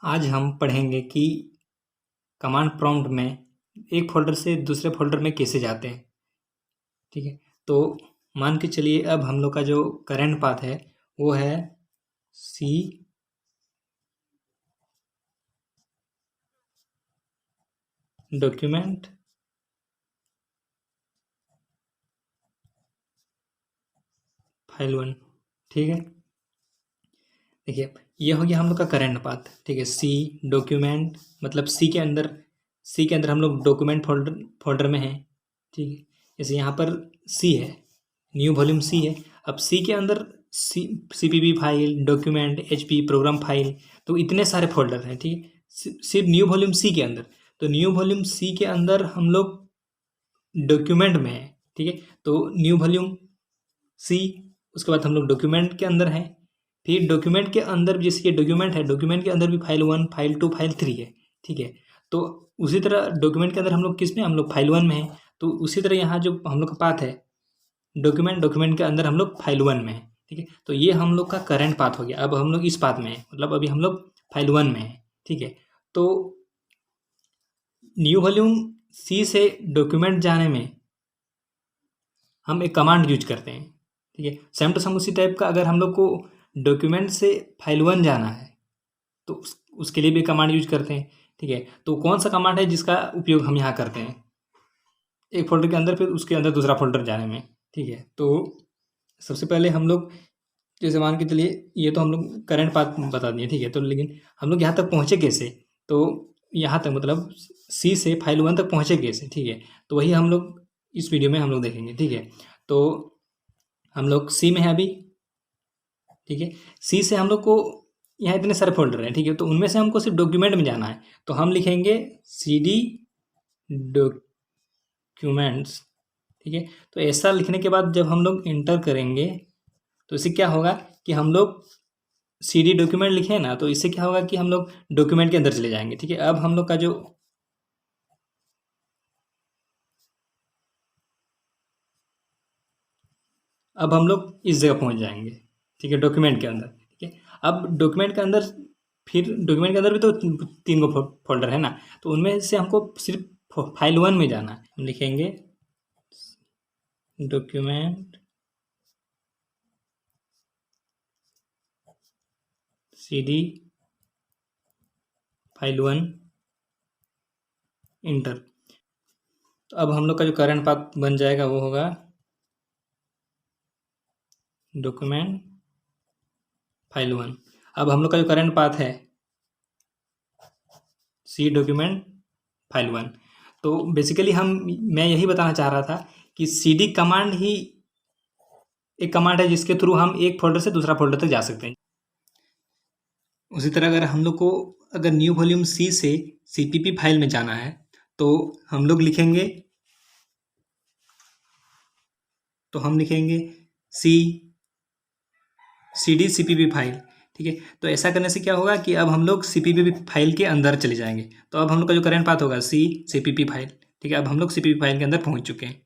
आज हम पढ़ेंगे कि कमांड प्रॉम्प्ट में एक फ़ोल्डर से दूसरे फ़ोल्डर में कैसे जाते हैं। ठीक है, तो मान के चलिए अब हम लोग का जो करंट पाथ है वो है सी डॉक्यूमेंट फाइल 1। ठीक है, देखिए ये हो गया हम लोग का करंट पाथ। ठीक है, सी डॉक्यूमेंट मतलब सी के अंदर हम लोग डॉक्यूमेंट फोल्डर में हैं। ठीक है, जैसे यहाँ पर सी है, न्यू वॉल्यूम सी है। अब सी के अंदर CPP file, document, HP program file, तो इतने सारे फोल्डर हैं। ठीक है, सिर्फ न्यू वॉल्यूम सी के अंदर, तो न्यू वॉल्यूम सी के अंदर हम लोग डॉक्यूमेंट में है। ठीक है, तो न्यू वॉल्यूम सी, उसके बाद हम लोग डॉक्यूमेंट के अंदर हैं। फिर डॉक्यूमेंट के अंदर जैसे ये डॉक्यूमेंट है, डॉक्यूमेंट के अंदर भी फाइल 1, फाइल 2, फाइल 3 है। ठीक है, तो उसी तरह डॉक्यूमेंट के अंदर हम लोग किस में, हम लोग फाइल 1 में हैं। तो उसी तरह यहाँ जो हम लोग का पाथ है डॉक्यूमेंट के अंदर हम लोग फाइल 1 में हैं। ठीक है, तो ये हम लोग का करंट पाथ हो गया। अब हम लोग इस पाथ में हैं, मतलब अभी हम लोग फाइल 1 में हैं। ठीक है, तो न्यू वॉल्यूम सी से डॉक्यूमेंट जाने में हम एक कमांड यूज करते हैं। ठीक है, सेम टू सेम उसी टाइप का अगर हम लोग को डॉक्यूमेंट से फाइल 1 जाना है तो उसके लिए भी कमांड यूज करते हैं। ठीक है, तो कौन सा कमांड है जिसका उपयोग हम यहाँ करते हैं एक फोल्डर के अंदर फिर उसके अंदर दूसरा फोल्डर जाने में। ठीक है, तो सबसे पहले हम लोग जैसे मान के चलिए ये तो हम लोग करंट पाथ बता दिए। ठीक है, तो लेकिन हम लोग यहाँ तक पहुँचे कैसे, तो यहाँ तक मतलब सी से फाइल 1 तक पहुँचे कैसे। ठीक है, तो वही हम लोग इस वीडियो में हम लोग देखेंगे। ठीक है, तो हम लोग सी में है अभी। ठीक है, सी से हम लोग को यहाँ इतने सारे फोल्डर हैं। ठीक है, तो उनमें से हमको सिर्फ डॉक्यूमेंट में जाना है, तो हम लिखेंगे CD डॉक्यूमेंट्स। ठीक है, तो ऐसा लिखने के बाद जब हम लोग इंटर करेंगे तो इससे क्या होगा कि हम लोग CD डॉक्यूमेंट लिखे ना, तो इससे क्या होगा कि हम लोग डॉक्यूमेंट के अंदर चले जाएंगे। ठीक है, अब हम लोग का जो अब हम लोग इस जगह पहुंच जाएंगे। ठीक है, डॉक्यूमेंट के अंदर। ठीक है, अब डॉक्यूमेंट के अंदर फिर डॉक्यूमेंट के अंदर भी तो 3 गो फोल्डर है ना, तो उनमें से हमको सिर्फ फाइल 1 में जाना है। हम लिखेंगे डॉक्यूमेंट CD फाइल 1 इंटर। तो अब हम लोग का जो करंट पाथ बन जाएगा वो होगा डॉक्यूमेंट फाइल 1। अब हम लोग का जो करंट पाथ है सी डॉक्यूमेंट फाइल 1। तो बेसिकली मैं यही बताना चाह रहा था कि CD कमांड ही एक कमांड है जिसके थ्रू हम एक फोल्डर से दूसरा फोल्डर तक जा सकते हैं। उसी तरह अगर हम लोग को अगर न्यू वॉल्यूम सी से CPP फाइल में जाना है तो हम लोग लिखेंगे CD CPP फाइल। ठीक है, तो ऐसा करने से क्या होगा कि अब हम लोग CPP फाइल के अंदर चले जाएंगे। तो अब हम लोग का जो करंट पाथ होगा CPP फाइल। ठीक है, अब हम लोग CPP फाइल के अंदर पहुंच चुके हैं।